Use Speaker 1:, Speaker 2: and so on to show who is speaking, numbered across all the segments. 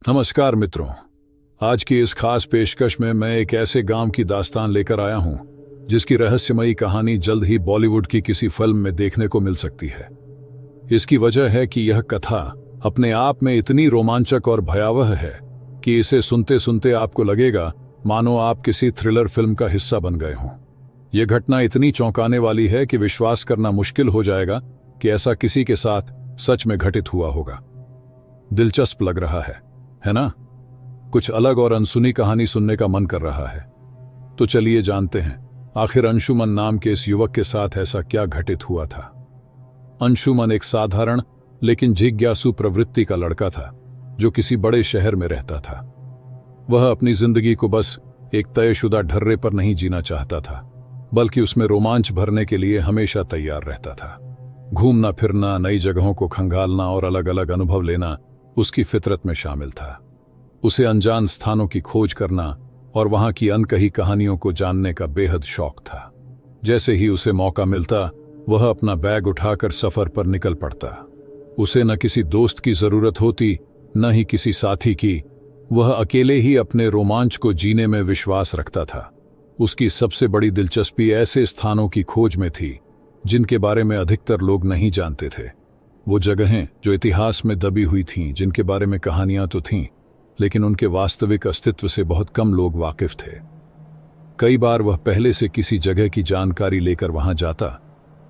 Speaker 1: नमस्कार मित्रों। आज की इस खास पेशकश में मैं एक ऐसे गांव की दास्तान लेकर आया हूं जिसकी रहस्यमयी कहानी जल्द ही बॉलीवुड की किसी फिल्म में देखने को मिल सकती है। इसकी वजह है कि यह कथा अपने आप में इतनी रोमांचक और भयावह है कि इसे सुनते सुनते आपको लगेगा मानो आप किसी थ्रिलर फिल्म का हिस्सा बन गए हों। यह घटना इतनी चौंकाने वाली है कि विश्वास करना मुश्किल हो जाएगा कि ऐसा किसी के साथ सच में घटित हुआ होगा। दिलचस्प लग रहा है ना? कुछ अलग और अनसुनी कहानी सुनने का मन कर रहा है। तो चलिए जानते हैं आखिर अंशुमन नाम के इस युवक के साथ ऐसा क्या घटित हुआ था। अंशुमन एक साधारण लेकिन जिज्ञासु प्रवृत्ति का लड़का था जो किसी बड़े शहर में रहता था। वह अपनी जिंदगी को बस एक तयशुदा ढर्रे पर नहीं जीना चाहता था, बल्कि उसमें रोमांच भरने के लिए हमेशा तैयार रहता था। घूमना फिरना, नई जगहों को खंगालना और अलग अलग अनुभव लेना उसकी फितरत में शामिल था। उसे अनजान स्थानों की खोज करना और वहां की अनकही कहानियों को जानने का बेहद शौक था। जैसे ही उसे मौका मिलता वह अपना बैग उठाकर सफर पर निकल पड़ता। उसे न किसी दोस्त की जरूरत होती, न ही किसी साथी की। वह अकेले ही अपने रोमांच को जीने में विश्वास रखता था। उसकी सबसे बड़ी दिलचस्पी ऐसे स्थानों की खोज में थी जिनके बारे में अधिकतर लोग नहीं जानते थे। वो जगहें जो इतिहास में दबी हुई थीं, जिनके बारे में कहानियां तो थीं, लेकिन उनके वास्तविक अस्तित्व से बहुत कम लोग वाकिफ थे। कई बार वह पहले से किसी जगह की जानकारी लेकर वहां जाता,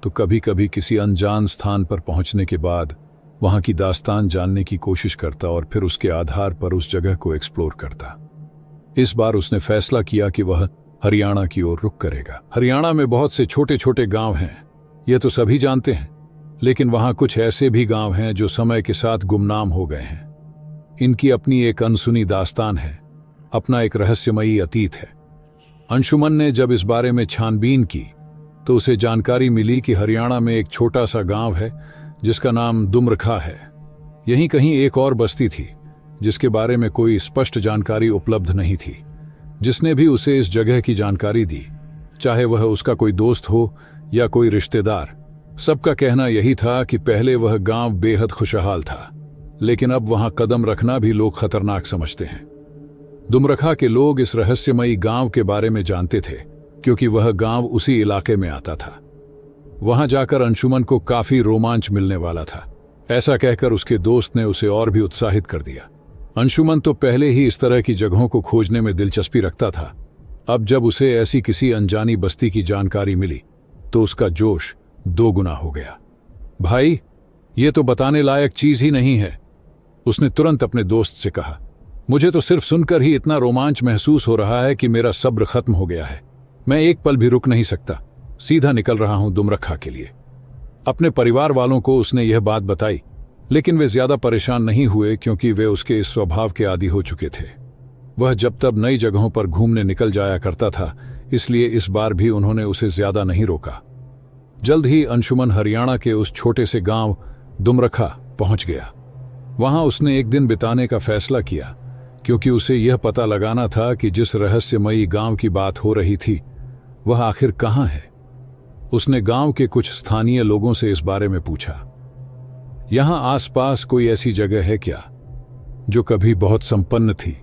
Speaker 1: तो कभी कभी किसी अनजान स्थान पर पहुंचने के बाद वहां की दास्तान जानने की कोशिश करता और फिर उसके आधार पर उस जगह को एक्सप्लोर करता। इस बार उसने फैसला किया कि वह हरियाणा की ओर रुख करेगा। हरियाणा में बहुत से छोटे छोटे गांव हैं, ये तो सभी जानते हैं, लेकिन वहां कुछ ऐसे भी गांव हैं जो समय के साथ गुमनाम हो गए हैं। इनकी अपनी एक अनसुनी दास्तान है, अपना एक रहस्यमयी अतीत है। अंशुमन ने जब इस बारे में छानबीन की तो उसे जानकारी मिली कि हरियाणा में एक छोटा सा गांव है जिसका नाम दुमरखा है। यहीं कहीं एक और बस्ती थी जिसके बारे में कोई स्पष्ट जानकारी उपलब्ध नहीं थी। जिसने भी उसे इस जगह की जानकारी दी, चाहे वह उसका कोई दोस्त हो या कोई रिश्तेदार, सबका कहना यही था कि पहले वह गांव बेहद खुशहाल था, लेकिन अब वहां कदम रखना भी लोग खतरनाक समझते हैं। दुमरखा के लोग इस रहस्यमयी गांव के बारे में जानते थे क्योंकि वह गांव उसी इलाके में आता था। वहां जाकर अंशुमन को काफी रोमांच मिलने वाला था। ऐसा कहकर उसके दोस्त ने उसे और भी उत्साहित कर दिया। अंशुमन तो पहले ही इस तरह की जगहों को खोजने में दिलचस्पी रखता था। अब जब उसे ऐसी किसी अनजानी बस्ती की जानकारी मिली तो उसका जोश दो गुना हो गया। भाई, ये तो बताने लायक चीज ही नहीं है, उसने तुरंत अपने दोस्त से कहा। मुझे तो सिर्फ सुनकर ही इतना रोमांच महसूस हो रहा है कि मेरा सब्र खत्म हो गया है। मैं एक पल भी रुक नहीं सकता, सीधा निकल रहा हूं दुमरखा के लिए। अपने परिवार वालों को उसने यह बात बताई, लेकिन वे ज्यादा परेशान नहीं हुए क्योंकि वे उसके इस स्वभाव के आदी हो चुके थे। वह जब तब नई जगहों पर घूमने निकल जाया करता था, इसलिए इस बार भी उन्होंने उसे ज्यादा नहीं रोका। जल्द ही अंशुमन हरियाणा के उस छोटे से गांव दुमरखा पहुंच गया। वहां उसने एक दिन बिताने का फैसला किया क्योंकि उसे यह पता लगाना था कि जिस रहस्यमयी गांव की बात हो रही थी वह आखिर कहां है। उसने गांव के कुछ स्थानीय लोगों से इस बारे में पूछा, यहां आसपास कोई ऐसी जगह है क्या जो कभी बहुत संपन्न थी,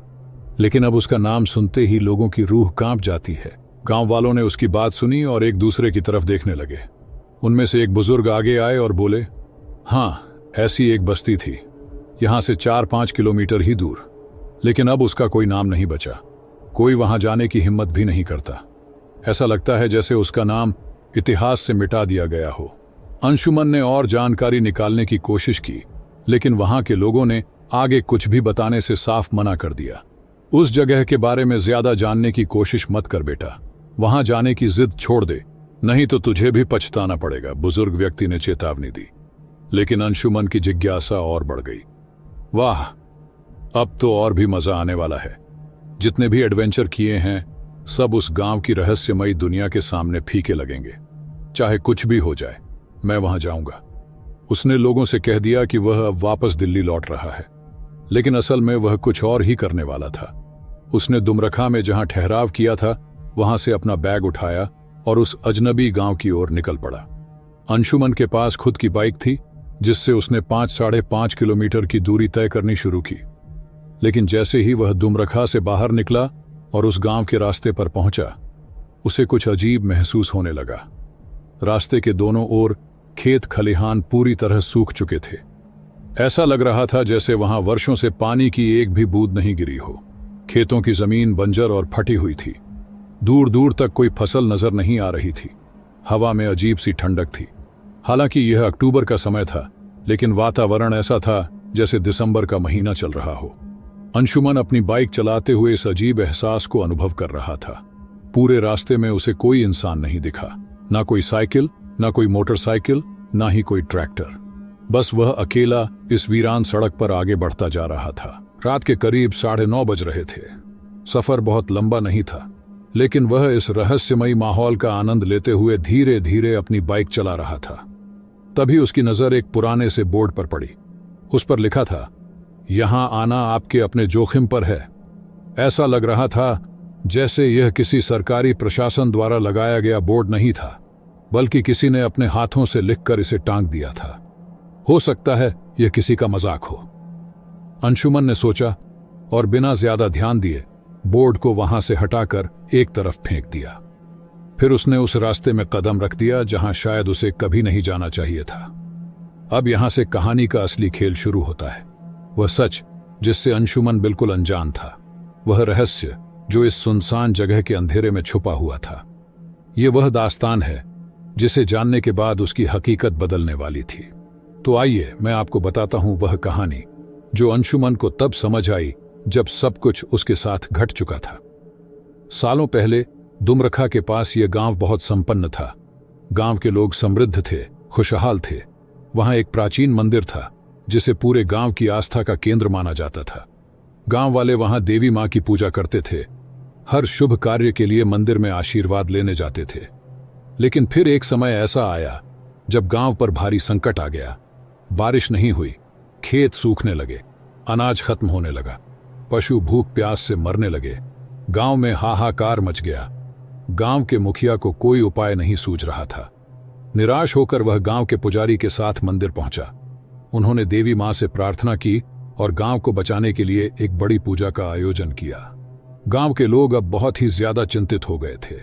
Speaker 1: लेकिन अब उसका नाम सुनते ही लोगों की रूह कांप जाती है। गांव वालों ने उसकी बात सुनी और एक दूसरे की तरफ देखने लगे। उनमें से एक बुजुर्ग आगे आए और बोले, हां, ऐसी एक बस्ती थी, यहां से 4-5 किलोमीटर ही दूर, लेकिन अब उसका कोई नाम नहीं बचा। कोई वहां जाने की हिम्मत भी नहीं करता। ऐसा लगता है जैसे उसका नाम इतिहास से मिटा दिया गया हो। अंशुमन ने और जानकारी निकालने की कोशिश की, लेकिन वहां के लोगों ने आगे कुछ भी बताने से साफ मना कर दिया। उस जगह के बारे में ज्यादा जानने की कोशिश मत कर बेटा, वहां जाने की जिद छोड़ दे, नहीं तो तुझे भी पछताना पड़ेगा, बुजुर्ग व्यक्ति ने चेतावनी दी। लेकिन अंशुमन की जिज्ञासा और बढ़ गई। वाह, अब तो और भी मजा आने वाला है। जितने भी एडवेंचर किए हैं सब उस गांव की रहस्यमयी दुनिया के सामने फीके लगेंगे। चाहे कुछ भी हो जाए, मैं वहां जाऊंगा। उसने लोगों से कह दिया कि वह अब वापस दिल्ली लौट रहा है, लेकिन असल में वह कुछ और ही करने वाला था। उसने दुमरखा में जहां ठहराव किया था वहां से अपना बैग उठाया और उस अजनबी गांव की ओर निकल पड़ा। अंशुमन के पास खुद की बाइक थी जिससे उसने 5-5.5 किलोमीटर की दूरी तय करनी शुरू की। लेकिन जैसे ही वह दुमरखा से बाहर निकला और उस गांव के रास्ते पर पहुंचा, उसे कुछ अजीब महसूस होने लगा। रास्ते के दोनों ओर खेत खलिहान पूरी तरह सूख चुके थे। ऐसा लग रहा था जैसे वहां वर्षों से पानी की एक भी बूंद नहीं गिरी हो। खेतों की जमीन बंजर और फटी हुई थी। दूर दूर तक कोई फसल नजर नहीं आ रही थी। हवा में अजीब सी ठंडक थी। हालांकि यह अक्टूबर का समय था, लेकिन वातावरण ऐसा था जैसे दिसंबर का महीना चल रहा हो। अंशुमन अपनी बाइक चलाते हुए इस अजीब एहसास को अनुभव कर रहा था। पूरे रास्ते में उसे कोई इंसान नहीं दिखा, ना कोई साइकिल, ना कोई मोटरसाइकिल, ना ही कोई ट्रैक्टर। बस वह अकेला इस वीरान सड़क पर आगे बढ़ता जा रहा था। रात के करीब 9:30 बज रहे थे। सफर बहुत लंबा नहीं था, लेकिन वह इस रहस्यमयी माहौल का आनंद लेते हुए धीरे धीरे अपनी बाइक चला रहा था। तभी उसकी नजर एक पुराने से बोर्ड पर पड़ी। उस पर लिखा था, यहां आना आपके अपने जोखिम पर है। ऐसा लग रहा था जैसे यह किसी सरकारी प्रशासन द्वारा लगाया गया बोर्ड नहीं था, बल्कि किसी ने अपने हाथों से लिखकर इसे टांग दिया था। हो सकता है यह किसी का मजाक हो, अंशुमन ने सोचा, और बिना ज्यादा ध्यान दिए बोर्ड को वहां से हटाकर एक तरफ फेंक दिया। फिर उसने उस रास्ते में कदम रख दिया जहां शायद उसे कभी नहीं जाना चाहिए था। अब यहां से कहानी का असली खेल शुरू होता है। वह सच जिससे अंशुमन बिल्कुल अनजान था, वह रहस्य जो इस सुनसान जगह के अंधेरे में छुपा हुआ था। यह वह दास्तान है जिसे जानने के बाद उसकी हकीकत बदलने वाली थी। तो आइए मैं आपको बताता हूं वह कहानी जो अंशुमन को तब समझ आई जब सब कुछ उसके साथ घट चुका था। सालों पहले दुमरखा के पास यह गांव बहुत संपन्न था। गांव के लोग समृद्ध थे, खुशहाल थे। वहां एक प्राचीन मंदिर था जिसे पूरे गांव की आस्था का केंद्र माना जाता था। गांव वाले वहां देवी मां की पूजा करते थे। हर शुभ कार्य के लिए मंदिर में आशीर्वाद लेने जाते थे। लेकिन फिर एक समय ऐसा आया जब गांव पर भारी संकट आ गया। बारिश नहीं हुई, खेत सूखने लगे, अनाज खत्म होने लगा, पशु भूख प्यास से मरने लगे। गांव में हाहाकार मच गया। गांव के मुखिया को कोई उपाय नहीं सूझ रहा था। निराश होकर वह गांव के पुजारी के साथ मंदिर पहुंचा। उन्होंने देवी मां से प्रार्थना की और गांव को बचाने के लिए एक बड़ी पूजा का आयोजन किया। गांव के लोग अब बहुत ही ज्यादा चिंतित हो गए थे।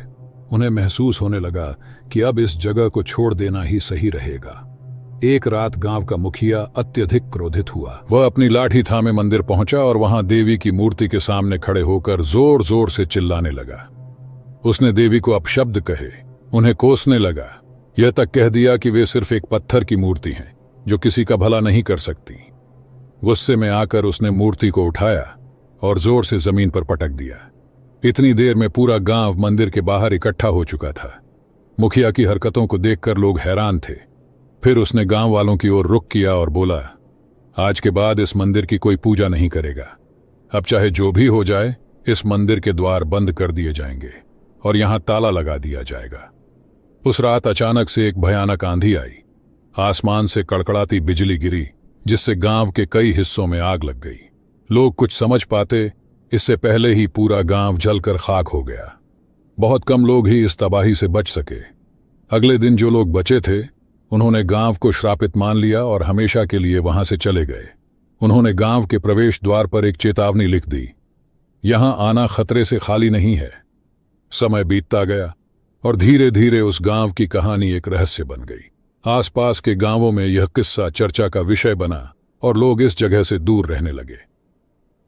Speaker 1: उन्हें महसूस होने लगा कि अब इस जगह को छोड़ देना ही सही रहेगा। एक रात गांव का मुखिया अत्यधिक क्रोधित हुआ। वह अपनी लाठी थामे मंदिर पहुंचा और वहां देवी की मूर्ति के सामने खड़े होकर जोर जोर से चिल्लाने लगा। उसने देवी को अपशब्द कहे, उन्हें कोसने लगा, यह तक कह दिया कि वे सिर्फ एक पत्थर की मूर्ति हैं जो किसी का भला नहीं कर सकती। गुस्से में आकर उसने मूर्ति को उठाया और जोर से जमीन पर पटक दिया। इतनी देर में पूरा गांव मंदिर के बाहर इकट्ठा हो चुका था। मुखिया की हरकतों को देखकर लोग हैरान थे। फिर उसने गांव वालों की ओर रुख किया और बोला, आज के बाद इस मंदिर की कोई पूजा नहीं करेगा। अब चाहे जो भी हो जाए, इस मंदिर के द्वार बंद कर दिए जाएंगे और यहां ताला लगा दिया जाएगा। उस रात अचानक से एक भयानक आंधी आई। आसमान से कड़कड़ाती बिजली गिरी, जिससे गांव के कई हिस्सों में आग लग गई। लोग कुछ समझ पाते इससे पहले ही पूरा गांव जलकर खाक हो गया। बहुत कम लोग ही इस तबाही से बच सके। अगले दिन जो लोग बचे थे उन्होंने गांव को श्रापित मान लिया और हमेशा के लिए वहां से चले गए। उन्होंने गांव के प्रवेश द्वार पर एक चेतावनी लिख दी, यहां आना खतरे से खाली नहीं है। समय बीतता गया और धीरे धीरे उस गांव की कहानी एक रहस्य बन गई। आसपास के गांवों में यह किस्सा चर्चा का विषय बना और लोग इस जगह से दूर रहने लगे।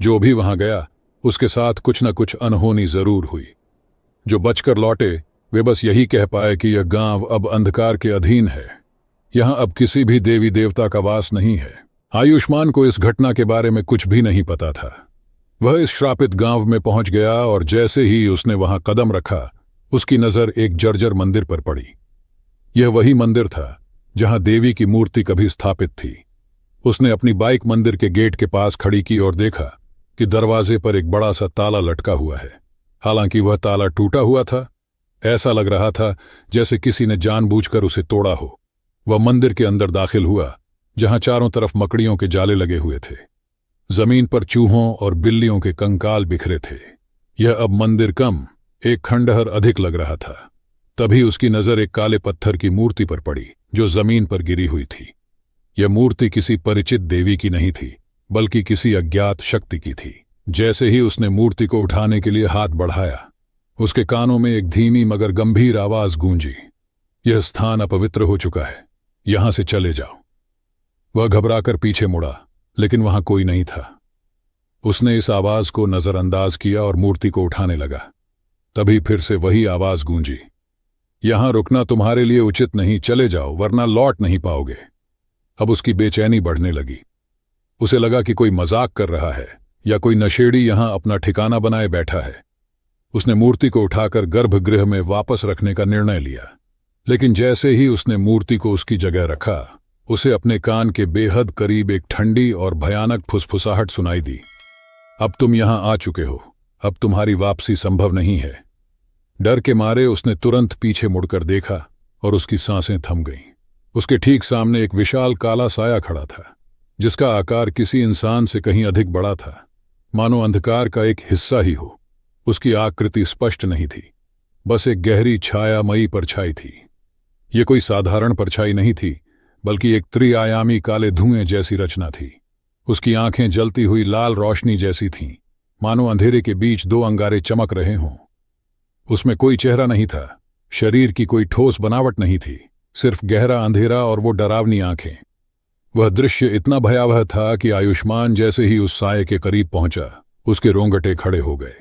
Speaker 1: जो भी वहां गया उसके साथ कुछ न कुछ अनहोनी जरूर हुई। जो बचकर लौटे वे बस यही कह पाए कि यह गांव अब अंधकार के अधीन है। यहां अब किसी भी देवी देवता का वास नहीं है। आयुष्मान को इस घटना के बारे में कुछ भी नहीं पता था। वह इस श्रापित गांव में पहुंच गया और जैसे ही उसने वहां कदम रखा, उसकी नजर एक जर्जर मंदिर पर पड़ी। यह वही मंदिर था जहां देवी की मूर्ति कभी स्थापित थी। उसने अपनी बाइक मंदिर के गेट के पास खड़ी की और देखा कि दरवाजे पर एक बड़ा सा ताला लटका हुआ है। हालांकि वह ताला टूटा हुआ था। ऐसा लग रहा था जैसे किसी ने जानबूझकर उसे तोड़ा हो। वह मंदिर के अंदर दाखिल हुआ, जहां चारों तरफ मकड़ियों के जाले लगे हुए थे। जमीन पर चूहों और बिल्लियों के कंकाल बिखरे थे। यह अब मंदिर कम, एक खंडहर अधिक लग रहा था। तभी उसकी नजर एक काले पत्थर की मूर्ति पर पड़ी जो जमीन पर गिरी हुई थी। यह मूर्ति किसी परिचित देवी की नहीं थी, बल्कि किसी अज्ञात शक्ति की थी। जैसे ही उसने मूर्ति को उठाने के लिए हाथ बढ़ाया, उसके कानों में एक धीमी मगर गंभीर आवाज गूंजी, यह स्थान अपवित्र हो चुका है, यहां से चले जाओ। वह घबराकर पीछे मुड़ा, लेकिन वहां कोई नहीं था। उसने इस आवाज को नजरअंदाज किया और मूर्ति को उठाने लगा। तभी फिर से वही आवाज गूंजी, यहां रुकना तुम्हारे लिए उचित नहीं, चले जाओ वरना लौट नहीं पाओगे। अब उसकी बेचैनी बढ़ने लगी। उसे लगा कि कोई मजाक कर रहा है या कोई नशेड़ी यहां अपना ठिकाना बनाए बैठा है। उसने मूर्ति को उठाकर गर्भगृह में वापस रखने का निर्णय लिया, लेकिन जैसे ही उसने मूर्ति को उसकी जगह रखा, उसे अपने कान के बेहद करीब एक ठंडी और भयानक फुसफुसाहट सुनाई दी, अब तुम यहां आ चुके हो, अब तुम्हारी वापसी संभव नहीं है। डर के मारे उसने तुरंत पीछे मुड़कर देखा और उसकी सांसें थम गईं। उसके ठीक सामने एक विशाल काला साया खड़ा था, जिसका आकार किसी इंसान से कहीं अधिक बड़ा था, मानो अंधकार का एक हिस्सा ही हो। उसकी आकृति स्पष्ट नहीं थी, बस एक गहरी छायामयी परछाई थी। ये कोई साधारण परछाई नहीं थी, बल्कि एक त्रिआयामी काले धुएं जैसी रचना थी। उसकी आंखें जलती हुई लाल रोशनी जैसी थीं, मानो अंधेरे के बीच दो अंगारे चमक रहे हों। उसमें कोई चेहरा नहीं था, शरीर की कोई ठोस बनावट नहीं थी, सिर्फ गहरा अंधेरा और वो डरावनी आंखें। वह दृश्य इतना भयावह था कि आयुष्मान जैसे ही उस साये के करीब पहुंचा, उसके रोंगटे खड़े हो गए।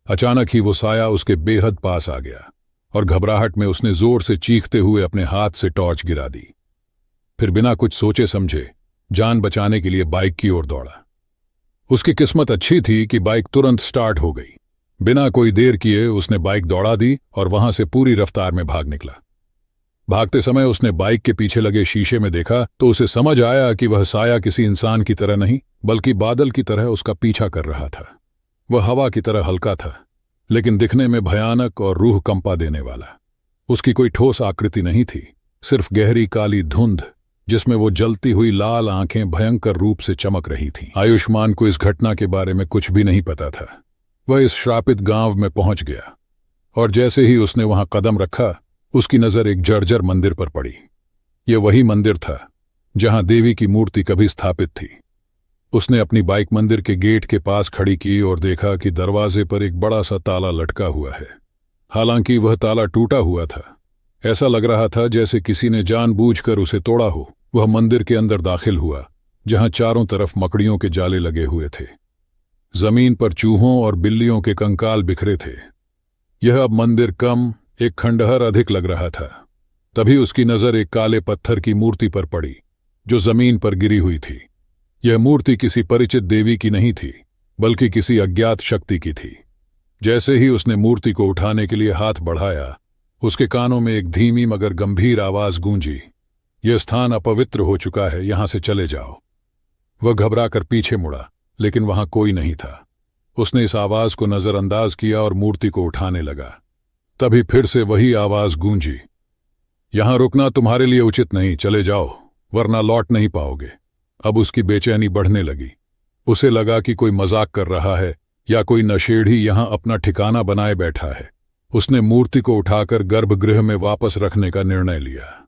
Speaker 1: अचानक ही वो साया उसके बेहद पास आ गया और घबराहट में उसने जोर से चीखते हुए अपने हाथ से टॉर्च गिरा दी। फिर बिना कुछ सोचे समझे जान बचाने के लिए बाइक की ओर दौड़ा। उसकी किस्मत अच्छी थी कि बाइक तुरंत स्टार्ट हो गई। बिना कोई देर किए उसने बाइक दौड़ा दी और वहां से पूरी रफ्तार में भाग निकला। भागते समय उसने बाइक के पीछे लगे शीशे में देखा तो उसे समझ आया कि वह साया किसी इंसान की तरह नहीं, बल्कि बादल की तरह उसका पीछा कर रहा था। वह हवा की तरह हल्का था, लेकिन दिखने में भयानक और रूह कंपा देने वाला। उसकी कोई ठोस आकृति नहीं थी, सिर्फ गहरी काली धुंध जिसमें वो जलती हुई लाल आंखें भयंकर रूप से चमक रही थीं। आयुष्मान को इस घटना के बारे में कुछ भी नहीं पता था। वह इस श्रापित गांव में पहुंच गया और जैसे ही उसने वहां कदम रखा, उसकी नजर एक जर्जर मंदिर पर पड़ी। यह वही मंदिर था जहां देवी की मूर्ति कभी स्थापित थी। उसने अपनी बाइक मंदिर के गेट के पास खड़ी की और देखा कि दरवाजे पर एक बड़ा सा ताला लटका हुआ है। हालांकि वह ताला टूटा हुआ था। ऐसा लग रहा था जैसे किसी ने जानबूझकर उसे तोड़ा हो। वह मंदिर के अंदर दाखिल हुआ, जहां चारों तरफ मकड़ियों के जाले लगे हुए थे। जमीन पर चूहों और बिल्लियों के कंकाल बिखरे थे। यह अब मंदिर कम, एक खंडहर अधिक लग रहा था। तभी उसकी नजर एक काले पत्थर की मूर्ति पर पड़ी, जो जमीन पर गिरी हुई थी। यह मूर्ति किसी परिचित देवी की नहीं थी, बल्कि किसी अज्ञात शक्ति की थी। जैसे ही उसने मूर्ति को उठाने के लिए हाथ बढ़ाया, उसके कानों में एक धीमी मगर गंभीर आवाज गूंजी, यह स्थान अपवित्र हो चुका है, यहां से चले जाओ। वह घबराकर पीछे मुड़ा, लेकिन वहां कोई नहीं था। उसने इस आवाज को नजरअंदाज किया और मूर्ति को उठाने लगा। तभी फिर से वही आवाज गूंजी, यहां रुकना तुम्हारे लिए उचित नहीं, चले जाओ वरना लौट नहीं पाओगे। अब उसकी बेचैनी बढ़ने लगी। उसे लगा कि कोई मजाक कर रहा है या कोई नशेड़ी यहां अपना ठिकाना बनाए बैठा है। उसने मूर्ति को उठाकर गर्भगृह में वापस रखने का निर्णय लिया,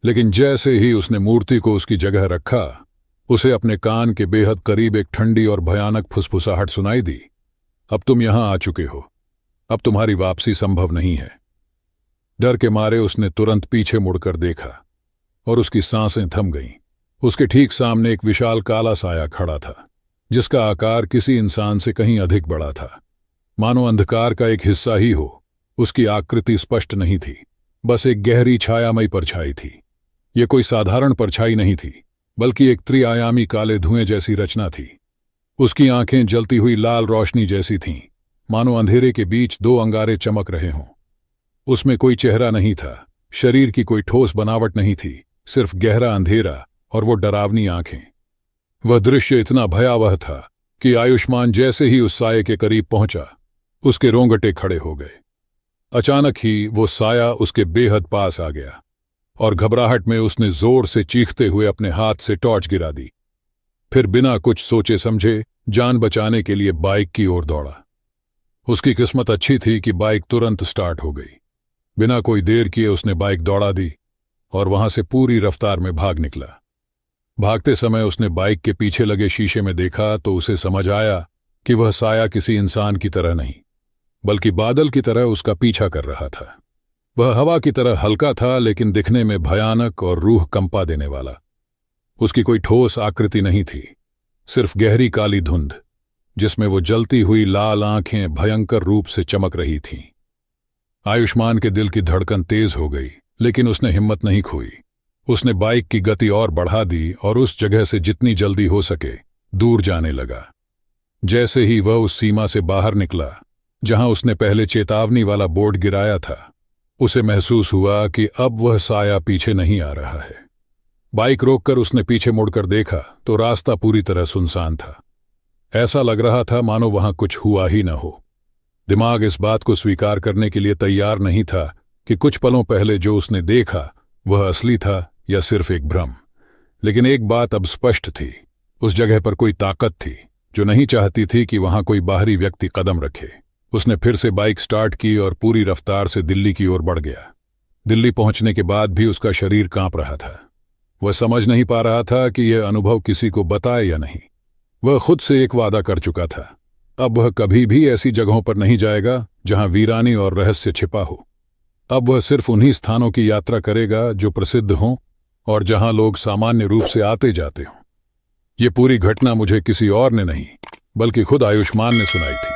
Speaker 1: लेकिन जैसे ही उसने मूर्ति को उसकी जगह रखा, उसे अपने कान के बेहद करीब एक ठंडी और भयानक फुसफुसाहट सुनाई दी, अब तुम यहां आ चुके हो, अब तुम्हारी वापसी संभव नहीं है। डर के मारे उसने तुरंत पीछे मुड़कर देखा और उसकी सांसें थम गईं। उसके ठीक सामने एक विशाल काला साया खड़ा था, जिसका आकार किसी इंसान से कहीं अधिक बड़ा था, मानो अंधकार का एक हिस्सा ही हो। उसकी आकृति स्पष्ट नहीं थी, बस एक गहरी छायामयी परछाई थी। यह कोई साधारण परछाई नहीं थी, बल्कि एक त्रिआयामी काले धुएं जैसी रचना थी। उसकी आंखें जलती हुई लाल रोशनी जैसी थीं, मानो अंधेरे के बीच दो अंगारे चमक रहे हों। उसमें कोई चेहरा नहीं था, शरीर की कोई ठोस बनावट नहीं थी, सिर्फ गहरा अंधेरा और वो डरावनी आंखें। वह दृश्य इतना भयावह था कि आयुष्मान जैसे ही उस साये के करीब पहुंचा, उसके रोंगटे खड़े हो गए। अचानक ही वो साया उसके बेहद पास आ गया और घबराहट में उसने जोर से चीखते हुए अपने हाथ से टॉर्च गिरा दी। फिर बिना कुछ सोचे समझे जान बचाने के लिए बाइक की ओर दौड़ा। उसकी किस्मत अच्छी थी कि बाइक तुरंत स्टार्ट हो गई। बिना कोई देर किए उसने बाइक दौड़ा दी और वहां से पूरी रफ्तार में भाग निकला। भागते समय उसने बाइक के पीछे लगे शीशे में देखा तो उसे समझ आया कि वह साया किसी इंसान की तरह नहीं बल्कि बादल की तरह उसका पीछा कर रहा था। वह हवा की तरह हल्का था लेकिन दिखने में भयानक और रूह कंपा देने वाला। उसकी कोई ठोस आकृति नहीं थी, सिर्फ गहरी काली धुंध जिसमें वो जलती हुई लाल आंखें भयंकर रूप से चमक रही थीं। आयुष्मान के दिल की धड़कन तेज हो गई, लेकिन उसने हिम्मत नहीं खोई। उसने बाइक की गति और बढ़ा दी और उस जगह से जितनी जल्दी हो सके दूर जाने लगा। जैसे ही वह उस सीमा से बाहर निकला जहां उसने पहले चेतावनी वाला बोर्ड गिराया था, उसे महसूस हुआ कि अब वह साया पीछे नहीं आ रहा है। बाइक रोककर उसने पीछे मुड़कर देखा तो रास्ता पूरी तरह सुनसान था। ऐसा लग रहा था मानो वहां कुछ हुआ ही न हो। दिमाग इस बात को स्वीकार करने के लिए तैयार नहीं था कि कुछ पलों पहले जो उसने देखा वह असली था या सिर्फ एक भ्रम। लेकिन एक बात अब स्पष्ट थी, उस जगह पर कोई ताकत थी जो नहीं चाहती थी कि वहां कोई बाहरी व्यक्ति कदम रखे। उसने फिर से बाइक स्टार्ट की और पूरी रफ्तार से दिल्ली की ओर बढ़ गया। दिल्ली पहुंचने के बाद भी उसका शरीर कांप रहा था। वह समझ नहीं पा रहा था कि यह अनुभव किसी को बताए या नहीं। वह खुद से एक वादा कर चुका था, अब वह कभी भी ऐसी जगहों पर नहीं जाएगा जहां वीरानी और रहस्य छिपा हो। अब वह सिर्फ उन्हीं स्थानों की यात्रा करेगा जो प्रसिद्ध हों और जहां लोग सामान्य रूप से आते जाते हों। ये पूरी घटना मुझे किसी और ने नहीं बल्कि खुद आयुष्मान ने सुनाई थी।